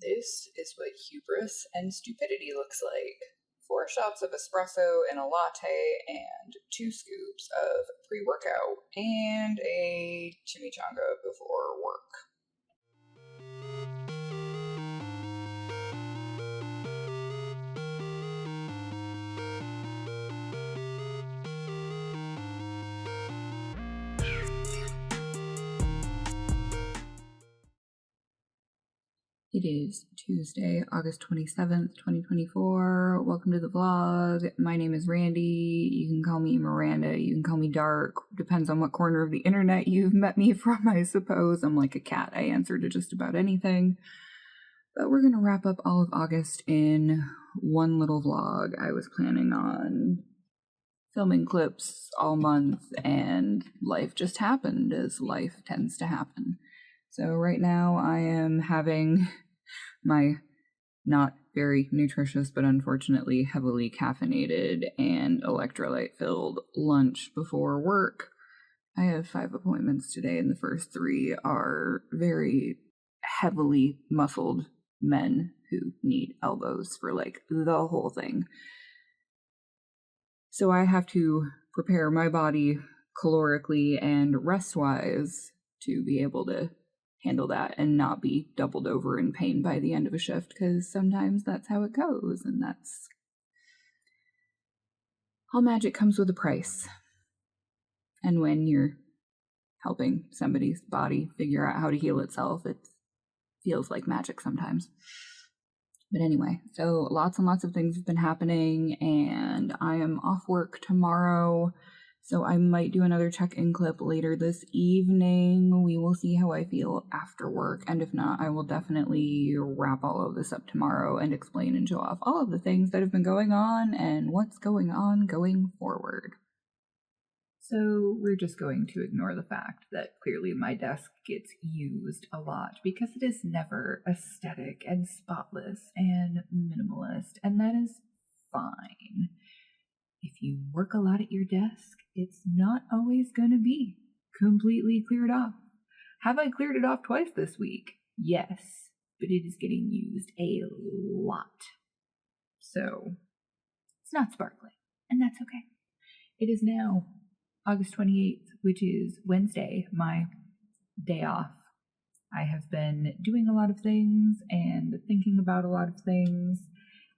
This is what hubris and stupidity looks like. 4 shots of espresso and a latte, and 2 scoops of pre-workout, and a chimichanga before work. It is Tuesday, August 27th, 2024. Welcome to the vlog. My name is Randy. You can call me Miranda. You can call me Darq. Depends on what corner of the internet you've met me from, I suppose. I'm like a cat. I answer to just about anything. But we're going to wrap up all of August in one little vlog. I was planning on filming clips all month, and life just happened, as life tends to happen. So right now I am having my not very nutritious but unfortunately heavily caffeinated and electrolyte filled lunch before work. I have 5 appointments today, and the first 3 are very heavily muscled men who need elbows for like the whole thing. So I have to prepare my body calorically and rest-wise to be able to handle that and not be doubled over in pain by the end of a shift, because sometimes that's how it goes, and that's all magic comes with a price. And when you're helping somebody's body figure out how to heal itself, it feels like magic sometimes. But anyway, so lots and lots of things have been happening, and I am off work tomorrow. So I might do another check-in clip later this evening. We will see how I feel after work, and if not, I will definitely wrap all of this up tomorrow and explain and show off all of the things that have been going on and what's going on going forward. So we're just going to ignore the fact that clearly my desk gets used a lot, because it is never aesthetic and spotless and minimalist, and that is fine. If you work a lot at your desk, it's not always going to be completely cleared off. Have I cleared it off twice this week? Yes, but it is getting used a lot. So it's not sparkling, and that's okay. It is now August 28th, which is Wednesday, my day off. I have been doing a lot of things and thinking about a lot of things,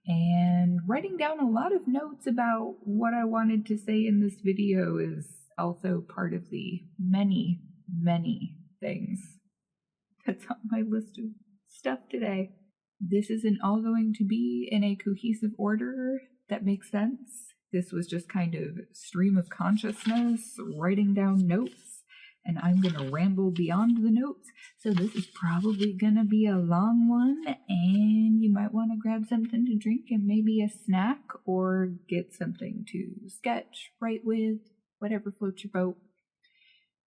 and writing down a lot of notes about what I wanted to say in this video is also part of the many, many things that's on my list of stuff today. This isn't all going to be in a cohesive order that makes sense. This was just kind of stream of consciousness, writing down notes, and I'm going to ramble beyond the notes. So this is probably going to be a long one, and you might want to grab something to drink and maybe a snack, or get something to sketch, write with, whatever floats your boat.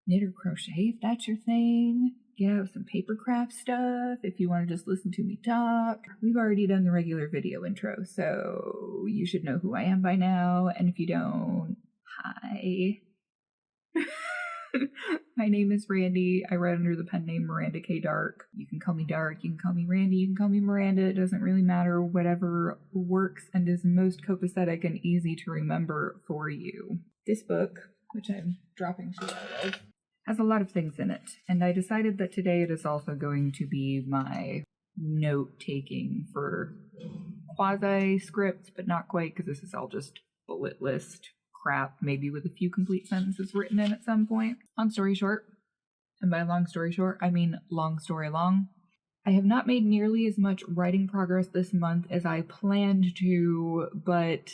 Knit or crochet if that's your thing. Get out some Papercrafts stuff if you want to just listen to me talk. We've already done the regular video intro, so you should know who I am by now, and if you don't, hi. My name is Randy. I write under the pen name Miranda K. Darq. You can call me Darq, you can call me Randy, you can call me Miranda. It doesn't really matter. Whatever works and is most copacetic and easy to remember for you. This book, which I'm dropping shit out of, has a lot of things in it, and I decided that today it is also going to be my note-taking for quasi-script, but not quite, because this is all just bullet list crap, maybe with a few complete sentences written in at some point. Long story short, and by long story short, I mean long story long, I have not made nearly as much writing progress this month as I planned to, but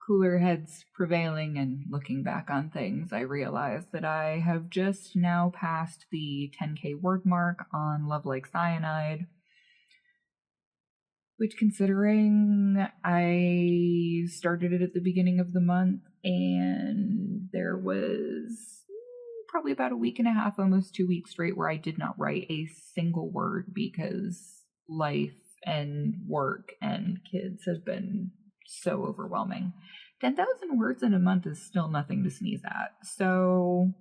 cooler heads prevailing and looking back on things, I realized that I have just now passed the 10K word mark on Love Like Cyanide, which, considering I started it at the beginning of the month and there was probably about a week and a half, almost 2 weeks straight, where I did not write a single word because life and work and kids have been so overwhelming. 10,000 words in a month is still nothing to sneeze at. So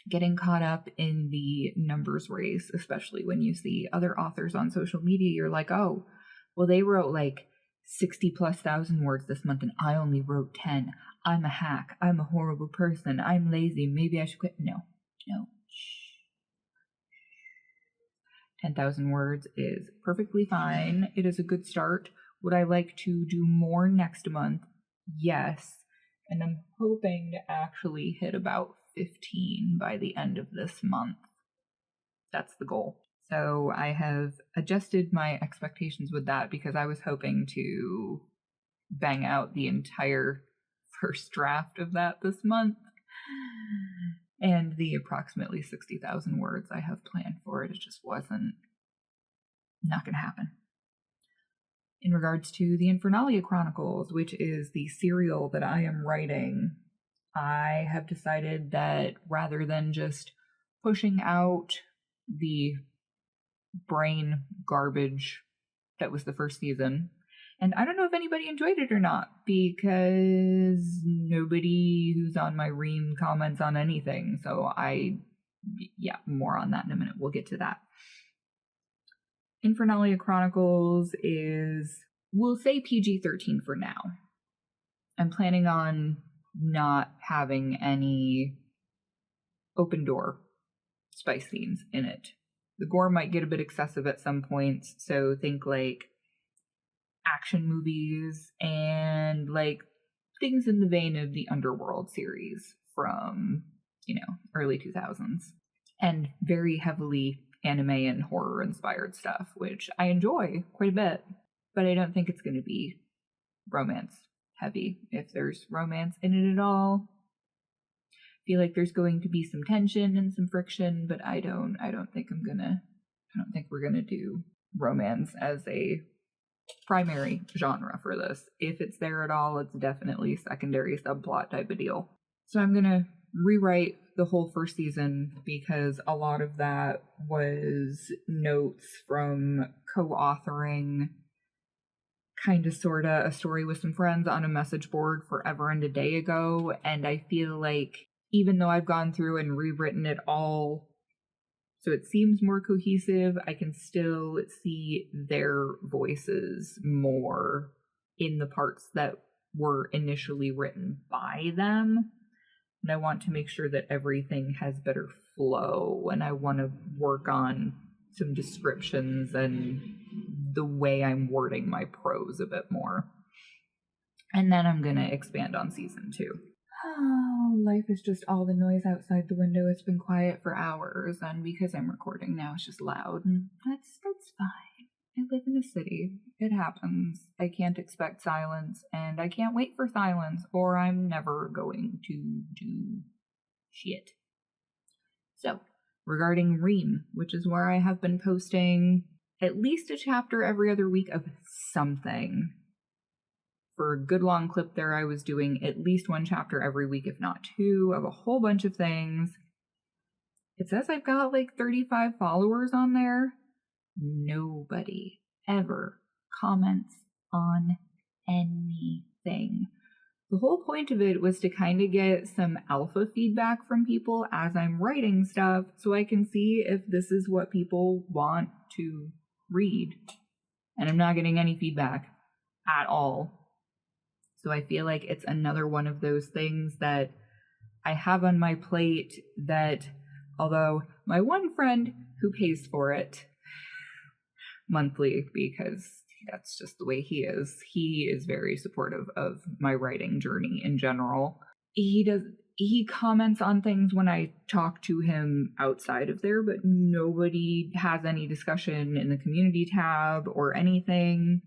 getting caught up in the numbers race, especially when you see other authors on social media. You're like, oh, well, they wrote like 60,000+ words this month and I only wrote 10. I'm a hack. I'm a horrible person. I'm lazy. Maybe I should quit. No. 10,000 words is perfectly fine. It is a good start. Would I like to do more next month? Yes. And I'm hoping to actually hit about 15 by the end of this month. That's the goal. So I have adjusted my expectations with that because I was hoping to bang out the entire first draft of that this month. And the approximately 60,000 words I have planned for it, it just not going to happen. In regards to the Infernalia Chronicles, which is the serial that I am writing, I have decided that rather than just pushing out the brain garbage that was the first season, and I don't know if anybody enjoyed it or not, because nobody who's on my ream comments on anything, so more on that in a minute. We'll get to that. Infernalia Chronicles is, we'll say PG-13 for now. I'm planning on not having any open door spice scenes in it. The gore might get a bit excessive at some points, so think like action movies and like things in the vein of the Underworld series from, early 2000s. And very heavily anime and horror inspired stuff, which I enjoy quite a bit, but I don't think it's going to be romance heavy. If there's romance in it at all, I feel like there's going to be some tension and some friction, but I don't think we're gonna do romance as a primary genre for this. If it's there at all, it's definitely secondary subplot type of deal. So I'm gonna rewrite the whole first season because a lot of that was notes from co-authoring kind of sorta a story with some friends on a message board forever and a day ago, and I feel like even though I've gone through and rewritten it all so it seems more cohesive, I can still see their voices more in the parts that were initially written by them. And I want to make sure that everything has better flow, and I want to work on some descriptions and the way I'm wording my prose a bit more. And then I'm going to expand on season 2. Oh, life is just all the noise outside the window. It's been quiet for hours, and because I'm recording now, it's just loud, and that's fine. I live in a city. It happens. I can't expect silence, and I can't wait for silence, or I'm never going to do shit. So, regarding Ream, which is where I have been posting at least a chapter every other week of something. For a good long clip there, I was doing at least one chapter every week, if not 2, of a whole bunch of things. It says I've got like 35 followers on there. Nobody ever comments on anything. The whole point of it was to kind of get some alpha feedback from people as I'm writing stuff so I can see if this is what people want to read. And I'm not getting any feedback at all. So I feel like it's another one of those things that I have on my plate that, although my one friend who pays for it monthly, because that's just the way he is very supportive of my writing journey in general. He comments on things when I talk to him outside of there, but nobody has any discussion in the community tab or anything.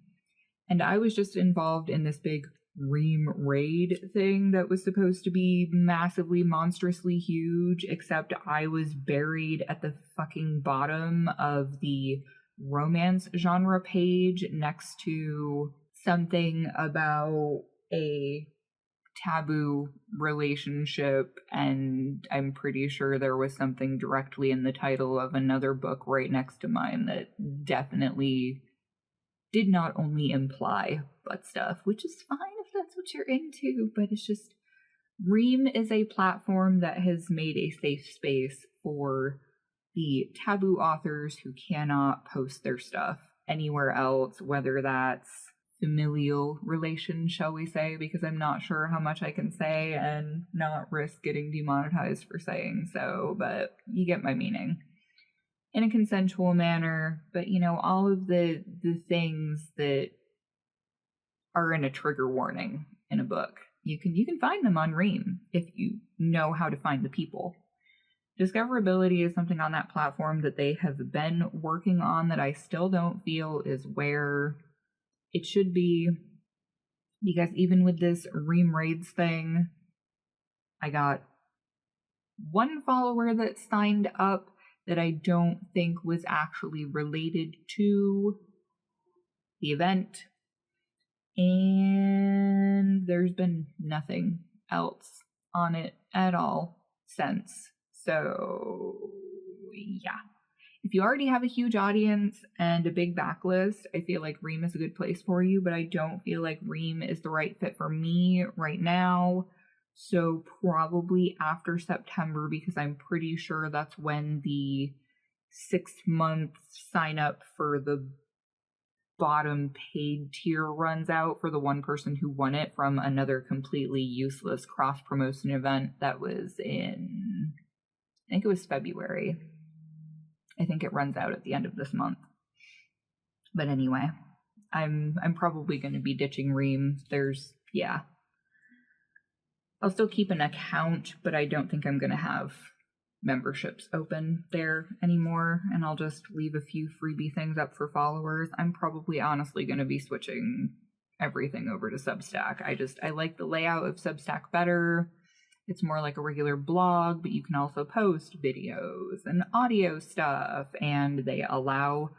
And I was just involved in this big Ream raid thing that was supposed to be massively, monstrously huge, except I was buried at the fucking bottom of the romance genre page next to something about a taboo relationship, and I'm pretty sure there was something directly in the title of another book right next to mine that definitely did not only imply butt stuff, which is fine if that's what you're into, but it's just, Ream is a platform that has made a safe space for the taboo authors who cannot post their stuff anywhere else, whether that's familial relation, shall we say, because I'm not sure how much I can say and not risk getting demonetized for saying so, but you get my meaning. In a consensual manner, but you know, all of the things that are in a trigger warning in a book. You can find them on Ream if you know how to find the people. Discoverability is something on that platform that they have been working on that I still don't feel is where it should be, because even with this Ream Raids thing, I got one follower that signed up that I don't think was actually related to the event. And there's been nothing else on it at all since. So, yeah. If you already have a huge audience and a big backlist, I feel like Ream is a good place for you, but I don't feel like Ream is the right fit for me right now. So probably after September, because I'm pretty sure that's when the 6-month sign up for the bottom paid tier runs out for the one person who won it from another completely useless cross promotion event that was in, I think it was February. I think it runs out at the end of this month. But anyway, I'm probably going to be ditching Ream. I'll still keep an account, but I don't think I'm going to have memberships open there anymore, and I'll just leave a few freebie things up for followers. I'm probably honestly going to be switching everything over to Substack. I like the layout of Substack better. It's more like a regular blog, but you can also post videos and audio stuff, and they allow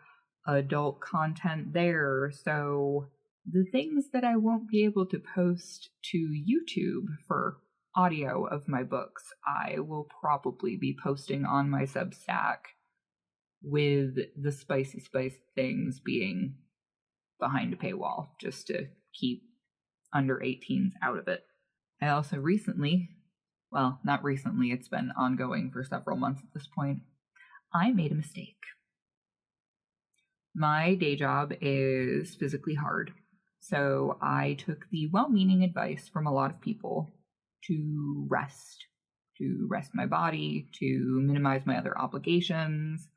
adult content there. So the things that I won't be able to post to YouTube for audio of my books, I will probably be posting on my Substack, with the spicy spice things being behind a paywall just to keep under 18s out of it. I also recently, well, not recently, it's been ongoing for several months at this point, I made a mistake. My day job is physically hard, so I took the well-meaning advice from a lot of people to rest my body, to minimize my other obligations,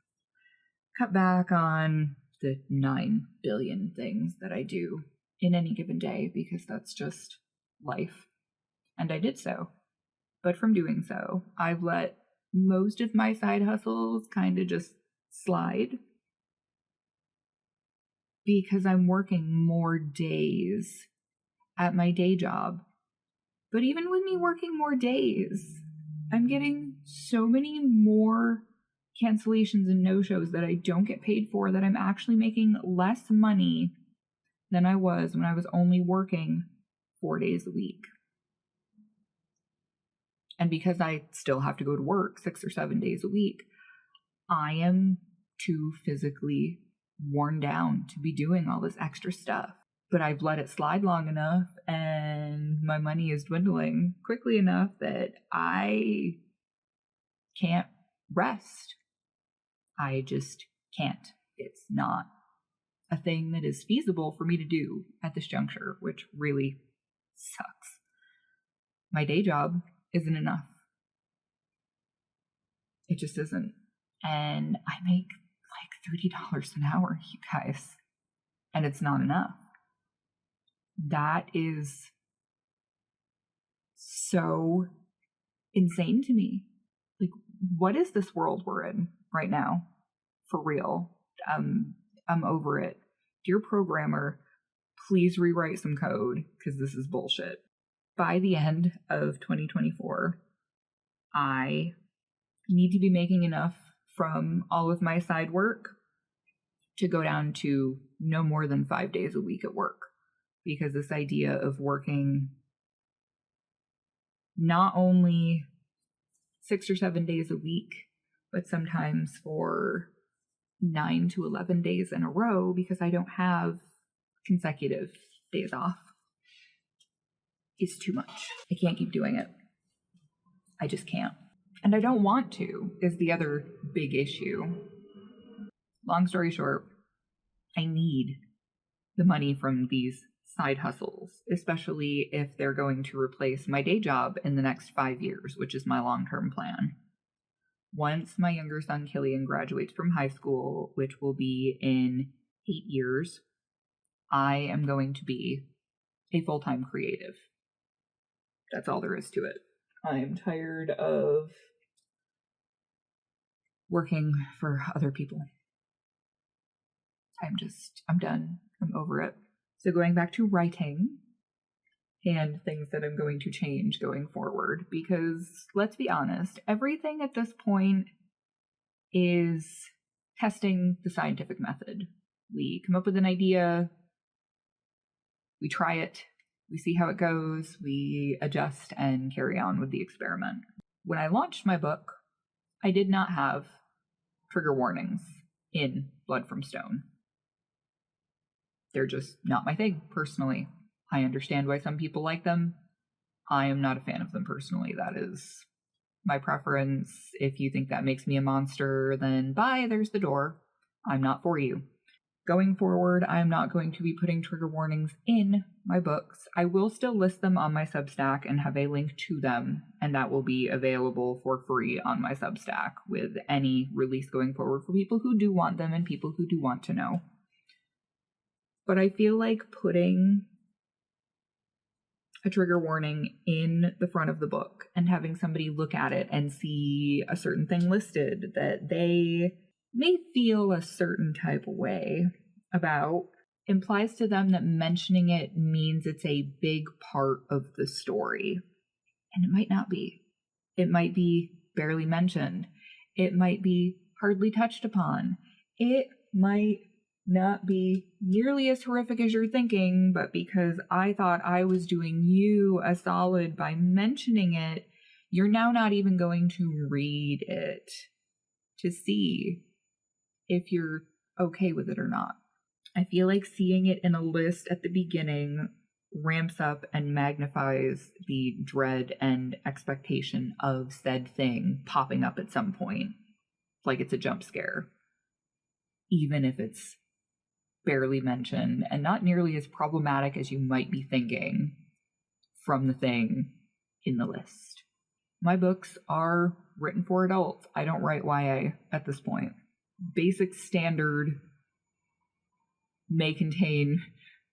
cut back on the 9 billion things that I do in any given day, because that's just life. And I did so. But from doing so, I've let most of my side hustles kind of just slide, because I'm working more days at my day job. But even with me working more days, I'm getting so many more cancellations and no-shows that I don't get paid for, that I'm actually making less money than I was when I was only working 4 days a week. And because I still have to go to work 6 or 7 days a week, I am too physically worn down to be doing all this extra stuff. But I've let it slide long enough, and my money is dwindling quickly enough that I can't rest. I just can't. It's not a thing that is feasible for me to do at this juncture, which really sucks. My day job isn't enough. It just isn't. And I make like $30 an hour, you guys. And it's not enough. That is so insane to me. Like, what is this world we're in right now? For real. I'm over it. Dear programmer, please rewrite some code, because this is bullshit. By the end of 2024, I need to be making enough from all of my side work to go down to no more than 5 days a week at work. Because this idea of working not only 6 or 7 days a week, but sometimes for 9 to 11 days in a row, because I don't have consecutive days off, is too much. I can't keep doing it. I just can't. And I don't want to, is the other big issue. Long story short, I need the money from these side hustles, especially if they're going to replace my day job in the next 5 years, which is my long-term plan. Once my younger son, Killian, graduates from high school, which will be in 8 years, I am going to be a full-time creative. That's all there is to it. I'm tired of working for other people. I'm done. I'm over it. So going back to writing and things that I'm going to change going forward, because let's be honest, everything at this point is testing the scientific method. We come up with an idea, we try it, we see how it goes, we adjust and carry on with the experiment. When I launched my book, I did not have trigger warnings in Blood from Stone. They're just not my thing, personally. I understand why some people like them. I am not a fan of them personally. That is my preference. If you think that makes me a monster, then bye, there's the door. I'm not for you. Going forward, I'm not going to be putting trigger warnings in my books. I will still list them on my Substack and have a link to them, and that will be available for free on my Substack with any release going forward for people who do want them and people who do want to know. But I feel like putting a trigger warning in the front of the book and having somebody look at it and see a certain thing listed that they may feel a certain type of way about implies to them that mentioning it means it's a big part of the story. And it might not be. It might be barely mentioned. It might be hardly touched upon. It might not be nearly as horrific as you're thinking, but because I thought I was doing you a solid by mentioning it, you're now not even going to read it to see if you're okay with it or not. I feel like seeing it in a list at the beginning ramps up and magnifies the dread and expectation of said thing popping up at some point, like it's a jump scare, even if it's barely mentioned and not nearly as problematic as you might be thinking from the thing in the list. My books are written for adults. I don't write YA at this point. Basic standard may contain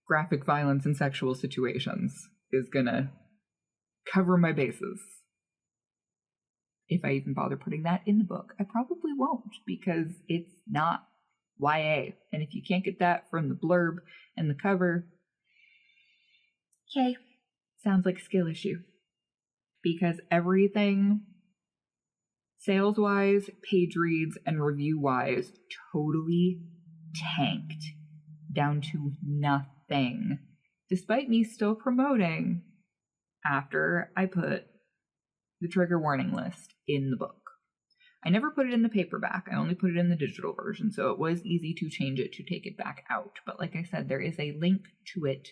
graphic violence and sexual situations is gonna cover my bases. If I even bother putting that in the book, I probably won't, because it's not YA. And if you can't get that from the blurb and the cover, okay, sounds like a skill issue. Because everything, sales-wise, page reads, and review-wise, totally tanked down to nothing, despite me still promoting after I put the trigger warning list in the book. I never put it in the paperback. I only put it in the digital version, so it was easy to change it to take it back out. But like I said, there is a link to it,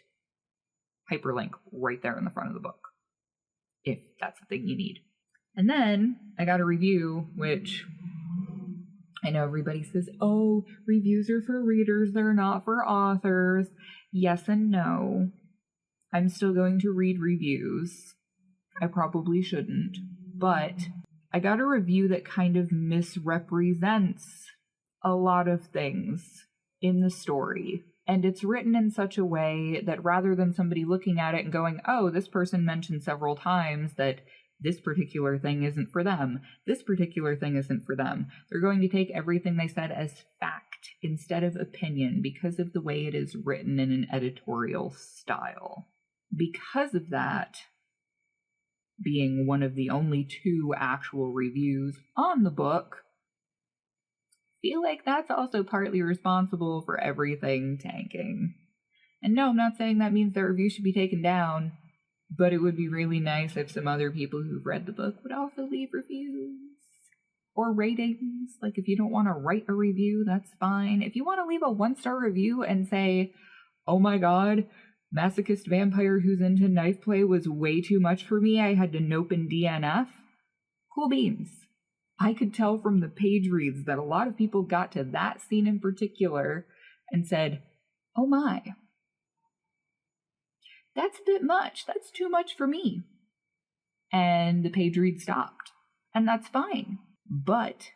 hyperlink, right there in the front of the book, if that's the thing you need. And then I got a review, which I know everybody says, oh, reviews are for readers, they're not for authors. Yes and no. I'm still going to read reviews. I probably shouldn't, but I got a review that kind of misrepresents a lot of things in the story. And it's written in such a way that rather than somebody looking at it and going, oh, this person mentioned several times that this particular thing isn't for them, this particular thing isn't for them, they're going to take everything they said as fact instead of opinion because of the way it is written in an editorial style. Because of that, being one of the only 2 actual reviews on the book, I feel like that's also partly responsible for everything tanking. And no, I'm not saying that means the review should be taken down, but it would be really nice if some other people who've read the book would also leave reviews or ratings. Like, if you don't want to write a review, that's fine. If you want to leave a 1-star review and say, oh my god, masochist vampire who's into knife play was way too much for me, I had to nope and DNF, Cool beans. I could tell from the page reads that a lot of people got to that scene in particular and said, oh my, that's a bit much. That's too much for me. And the page read stopped. And that's fine. But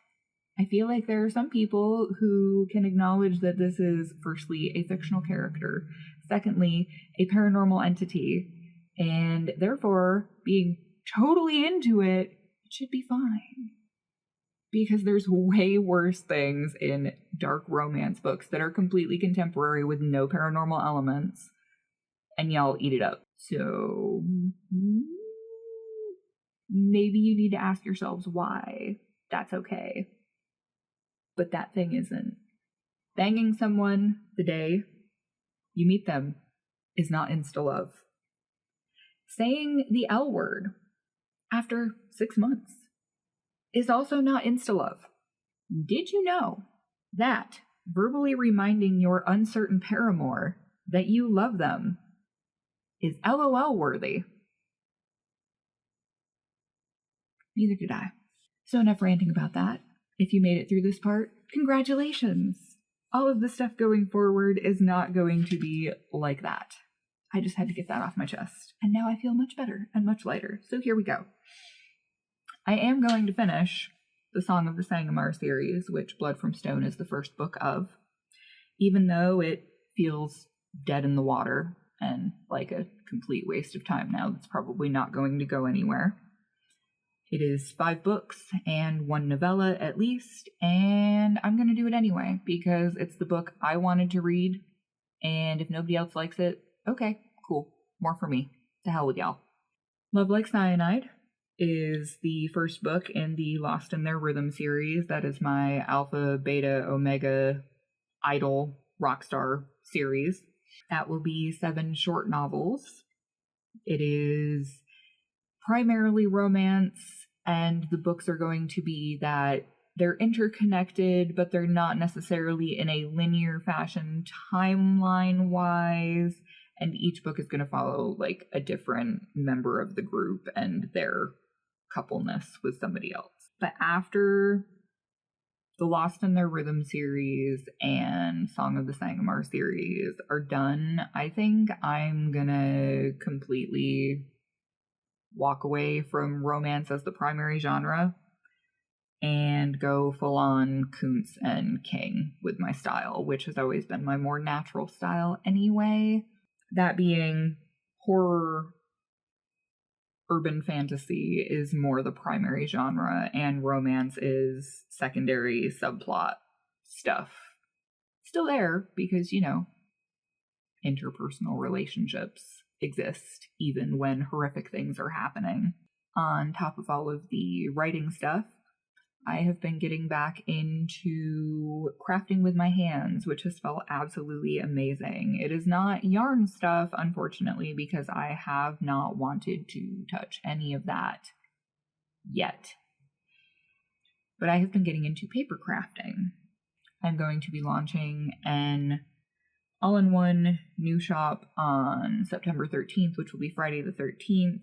I feel like there are some people who can acknowledge that this is, firstly, a fictional character, secondly, a paranormal entity, and therefore being totally into it should be fine. Because there's way worse things in dark romance books that are completely contemporary with no paranormal elements, and y'all eat it up. So maybe you need to ask yourselves why. That's okay. But that thing isn't. Banging someone the day you meet them is not insta-love. Saying the L word after 6 months is also not insta-love. Did you know that verbally reminding your uncertain paramour that you love them is LOL worthy? Neither did I. So enough ranting about that. If you made it through this part, congratulations! All of the stuff going forward is not going to be like that. I just had to get that off my chest. And now I feel much better and much lighter. So here we go. I am going to finish the Song of the Sangomar series, which Blood from Stone is the first book of, even though it feels dead in the water and like a complete waste of time now that's probably not going to go anywhere. It is 5 books and 1 novella at least, and I'm going to do it anyway because it's the book I wanted to read, and if nobody else likes it, okay, cool, more for me. To hell with y'all. Love Like Cyanide is the first book in the Lost in Their Rhythm series. That is my alpha, beta, omega, idol, rockstar series. That will be 7 short novels. It is primarily romance, and the books are going to be that they're interconnected, but they're not necessarily in a linear fashion timeline-wise, and each book is going to follow like a different member of the group and their coupleness with somebody else. But after the Lost in Their Rhythm series and Song of the Sangomar series are done, I think I'm gonna completely walk away from romance as the primary genre and go full on Kuntz and King with my style, which has always been my more natural style anyway. That being horror, urban fantasy is more the primary genre, and romance is secondary subplot stuff. Still there because, you know, interpersonal relationships exist even when horrific things are happening. On top of all of the writing stuff, I have been getting back into crafting with my hands, which has felt absolutely amazing. It is not yarn stuff, unfortunately, because I have not wanted to touch any of that yet. But I have been getting into paper crafting. I'm going to be launching an all-in-one new shop on September 13th, which will be Friday the 13th.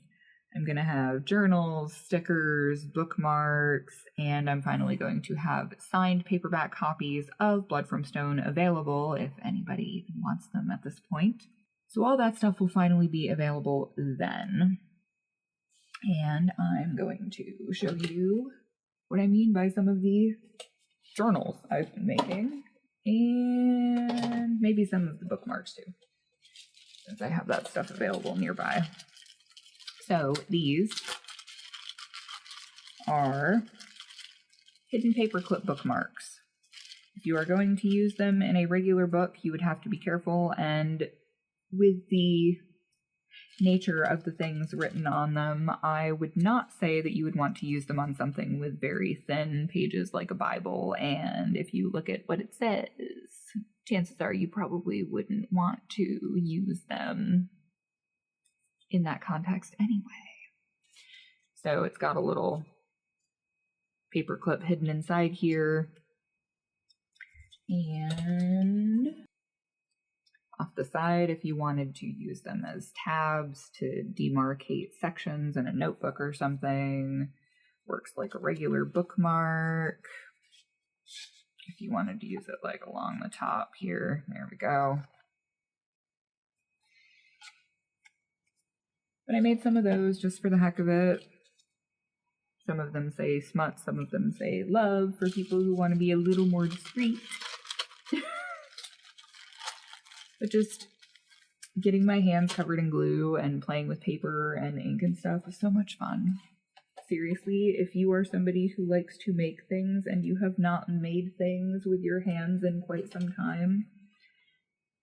I'm going to have journals, stickers, bookmarks, and I'm finally going to have signed paperback copies of Blood from Stone available if anybody even wants them at this point. So all that stuff will finally be available then. And I'm going to show you what I mean by some of the journals I've been making, and maybe some of the bookmarks too, since I have that stuff available nearby. So these are hidden paperclip bookmarks. If you are going to use them in a regular book, you would have to be careful, and with the nature of the things written on them, I would not say that you would want to use them on something with very thin pages like a Bible, and if you look at what it says, chances are you probably wouldn't want to use them in that context anyway. So it's got a little paper clip hidden inside here, and off the side if you wanted to use them as tabs to demarcate sections in a notebook or something, Works like a regular bookmark. If you wanted to use it like along the top here, there we go. But I made some of those just for the heck of it. Some of them say smut, some of them say love for people who want to be a little more discreet. But just getting my hands covered in glue and playing with paper and ink and stuff is so much fun. Seriously, if you are somebody who likes to make things and you have not made things with your hands in quite some time,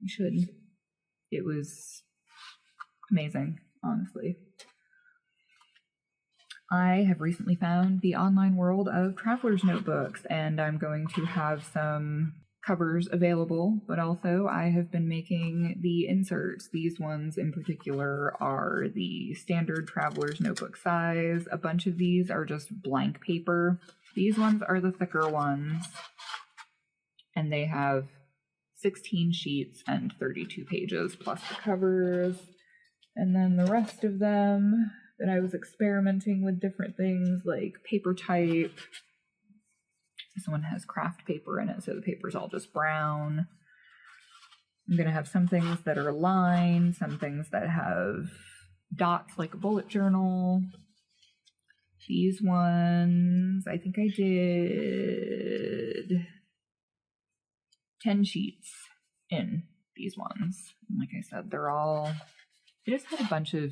you should. It was amazing, honestly. I have recently found the online world of traveler's notebooks, and I'm going to have some covers available, but also I have been making the inserts. These ones in particular are the standard traveler's notebook size. A bunch of these are just blank paper. These ones are the thicker ones, and they have 16 sheets and 32 pages plus the covers. And then the rest of them that I was experimenting with different things like paper type. This one has craft paper in it, so the paper's all just brown. I'm going to have some things that are lined, some things that have dots like a bullet journal. These ones, I think I did 10 sheets in these ones. And like I said, I just had a bunch of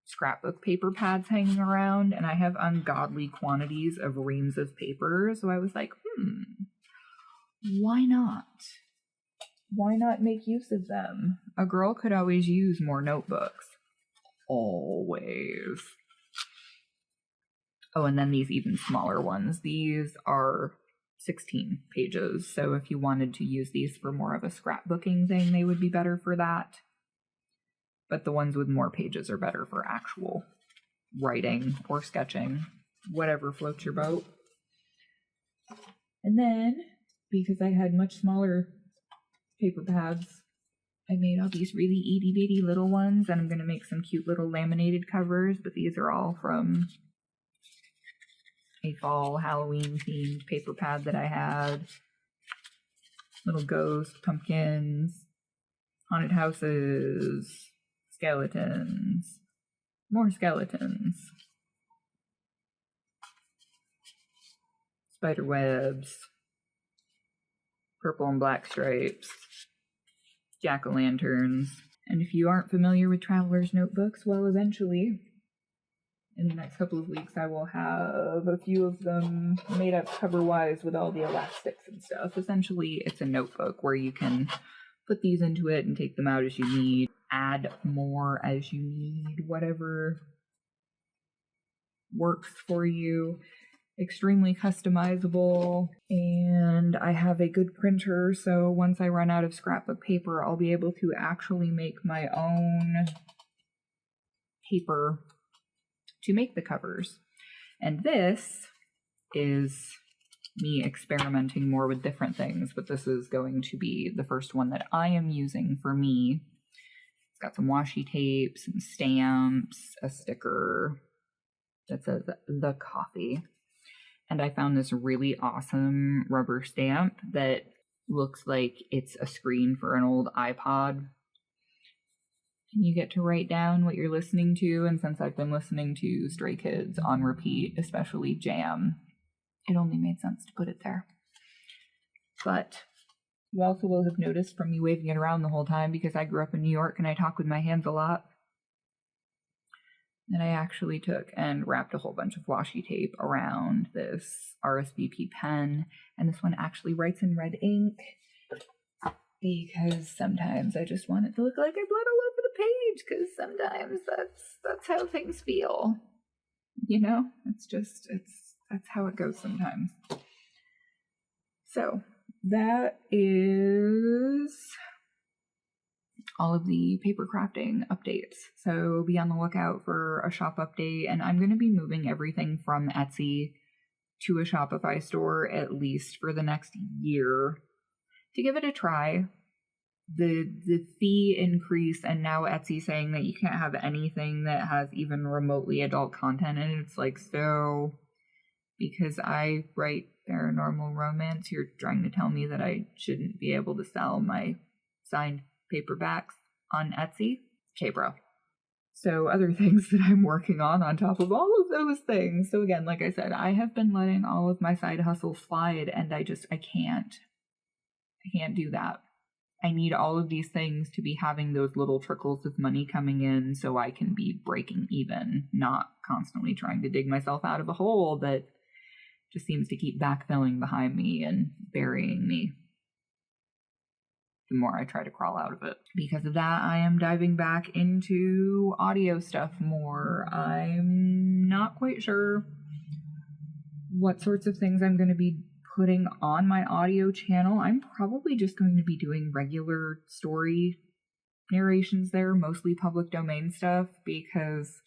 scrapbook paper pads hanging around, and I have ungodly quantities of reams of paper, so I was like, why not? Why not make use of them? A girl could always use more notebooks. Always. Oh, and then these even smaller ones. These are 16 pages, so if you wanted to use these for more of a scrapbooking thing, they would be better for that. But the ones with more pages are better for actual writing or sketching, whatever floats your boat. And then, because I had much smaller paper pads, I made all these really itty bitty little ones, and I'm going to make some cute little laminated covers, but these are all from a fall Halloween themed paper pad that I had. Little ghosts, pumpkins, haunted houses, skeletons, more skeletons, spider webs, purple and black stripes, jack-o'-lanterns. And if you aren't familiar with traveler's notebooks, well, eventually, in the next couple of weeks, I will have a few of them made up cover-wise with all the elastics and stuff. Essentially, it's a notebook where you can put these into it and take them out as you need, add more as you need, whatever works for you. Extremely customizable, and I have a good printer, so once I run out of scrapbook paper, I'll be able to actually make my own paper to make the covers. And this is me experimenting more with different things, but this is going to be the first one that I am using for me. It's got some washi tape, some stamps, a sticker that says the coffee. And I found this really awesome rubber stamp that looks like it's a screen for an old iPod. And you get to write down what you're listening to, and since I've been listening to Stray Kids on repeat, especially Jam, it only made sense to put it there. But you also will have noticed from me waving it around the whole time, because I grew up in New York and I talk with my hands a lot, that I actually took and wrapped a whole bunch of washi tape around this RSVP pen, and this one actually writes in red ink, because sometimes I just want it to look like I bled all over the page, because sometimes that's how things feel. You know? That's how it goes sometimes. So, that is all of the paper crafting updates. So be on the lookout for a shop update, and I'm going to be moving everything from Etsy to a Shopify store at least for the next year to give it a try. The fee increase, and now Etsy saying that you can't have anything that has even remotely adult content in it. It's like, so because I write paranormal romance, you're trying to tell me that I shouldn't be able to sell my signed paperbacks on Etsy? Okay, bro. So other things that I'm working on top of all of those things. So again, like I said, I have been letting all of my side hustles slide, and I can't do that. I need all of these things to be having those little trickles of money coming in so I can be breaking even, not constantly trying to dig myself out of a hole that just seems to keep backfilling behind me and burying me the more I try to crawl out of it. Because of that, I am diving back into audio stuff more. I'm not quite sure what sorts of things I'm going to be putting on my audio channel. I'm probably just going to be doing regular story narrations there, mostly public domain stuff, because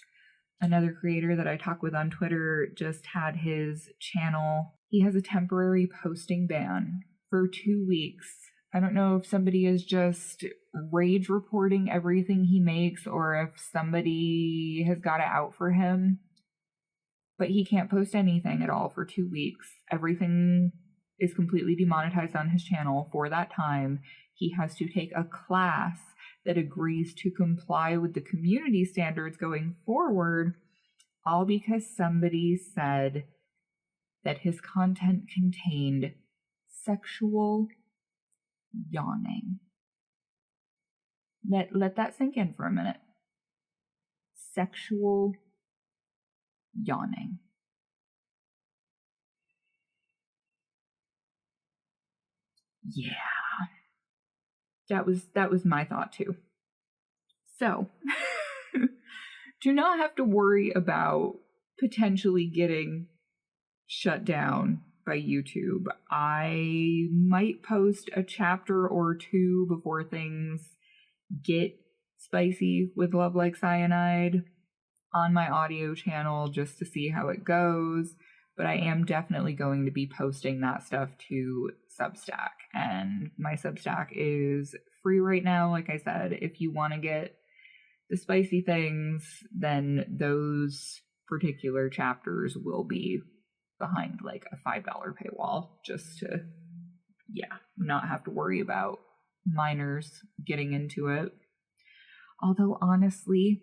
another creator that I talk with on Twitter just had his channel. He has a temporary posting ban for 2 weeks. I don't know if somebody is just rage reporting everything he makes or if somebody has got it out for him. But he can't post anything at all for 2 weeks. Everything is completely demonetized on his channel for that time. He has to take a class that agrees to comply with the community standards going forward, all because somebody said that his content contained sexual yawning. Let that sink in for a minute. Sexual yawning. Yeah. That was my thought too. So, do not have to worry about potentially getting shut down by YouTube. I might post a chapter or two before things get spicy with Love Like Cyanide on my audio channel just to see how it goes. But I am definitely going to be posting that stuff to Substack. And my Substack is free right now. Like I said, if you want to get the spicy things, then those particular chapters will be behind like a $5 paywall just to, not have to worry about minors getting into it. Although honestly,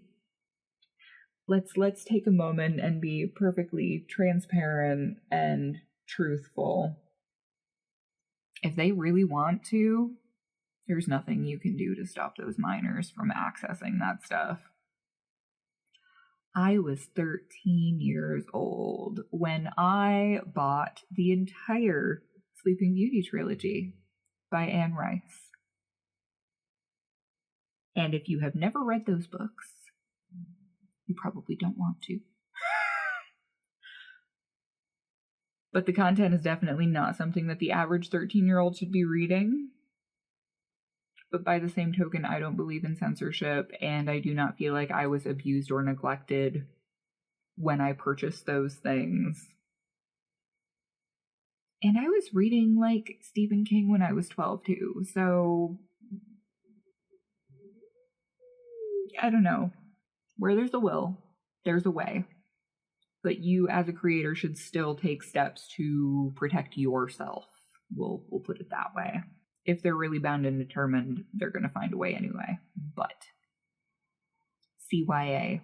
let's take a moment and be perfectly transparent and truthful. If they really want to, there's nothing you can do to stop those minors from accessing that stuff. I was 13 years old when I bought the entire Sleeping Beauty trilogy by Anne Rice. And if you have never read those books, you probably don't want to. But the content is definitely not something that the average 13-year-old should be reading. But by the same token, I don't believe in censorship, and I do not feel like I was abused or neglected when I purchased those things. And I was reading, like, Stephen King when I was 12, too, so I don't know. Where there's a will, there's a way. But you, as a creator, should still take steps to protect yourself. We'll put it that way. If they're really bound and determined, they're going to find a way anyway. But CYA,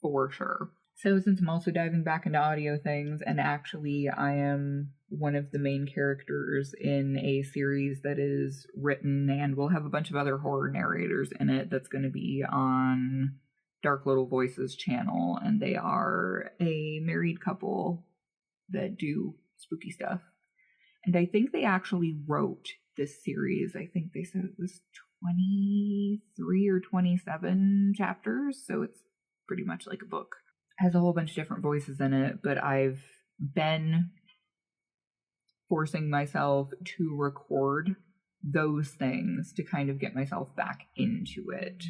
for sure. So since I'm also diving back into audio things, and actually I am one of the main characters in a series that is written and will have a bunch of other horror narrators in it that's going to be on Dark Little Voices channel, and they are a married couple that do spooky stuff. And I think they actually wrote this series. I think they said it was 23 or 27 chapters, so it's pretty much like a book. It has a whole bunch of different voices in it, but I've been forcing myself to record those things to kind of get myself back into it.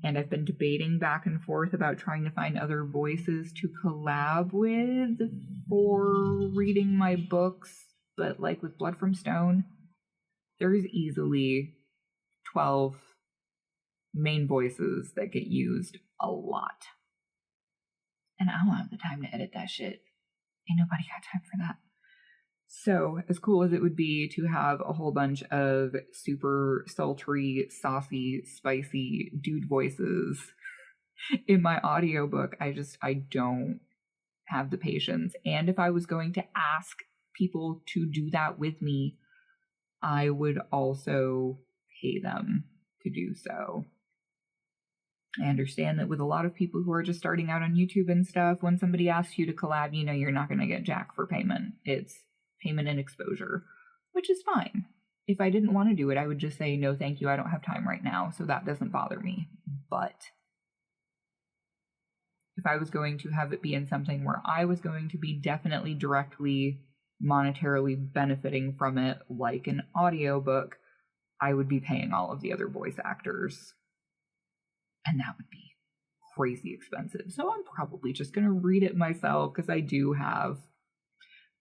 And I've been debating back and forth about trying to find other voices to collab with for reading my books. But like with Blood from Stone, there's easily 12 main voices that get used a lot. And I don't have the time to edit that shit. Ain't nobody got time for that. So, as cool as it would be to have a whole bunch of super sultry, saucy, spicy dude voices in my audiobook, I don't have the patience. And if I was going to ask people to do that with me, I would also pay them to do so. I understand that with a lot of people who are just starting out on YouTube and stuff, when somebody asks you to collab, you know you're not going to get jack for payment. It's payment and exposure, which is fine. If I didn't want to do it, I would just say, no, thank you, I don't have time right now, so that doesn't bother me. But if I was going to have it be in something where I was going to be definitely directly monetarily benefiting from it, like an audiobook, I would be paying all of the other voice actors. And that would be crazy expensive. So I'm probably just going to read it myself because I do have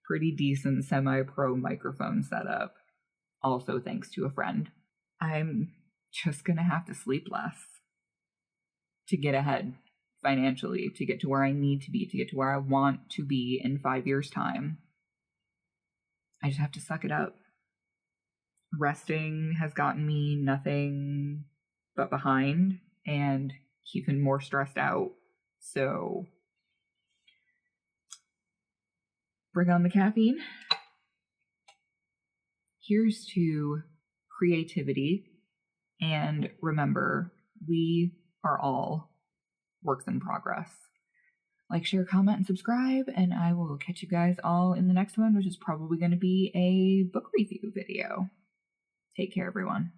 pretty decent semi-pro microphone setup. Also thanks to a friend. I'm just going to have to sleep less to get ahead financially, to get to where I need to be, to get to where I want to be in 5 years' time. I just have to suck it up. Resting has gotten me nothing but behind and even more stressed out. So bring on the caffeine. Here's to creativity. And remember, we are all works in progress. Like, share, comment, and subscribe, and I will catch you guys all in the next one, which is probably going to be a book review video. Take care, everyone.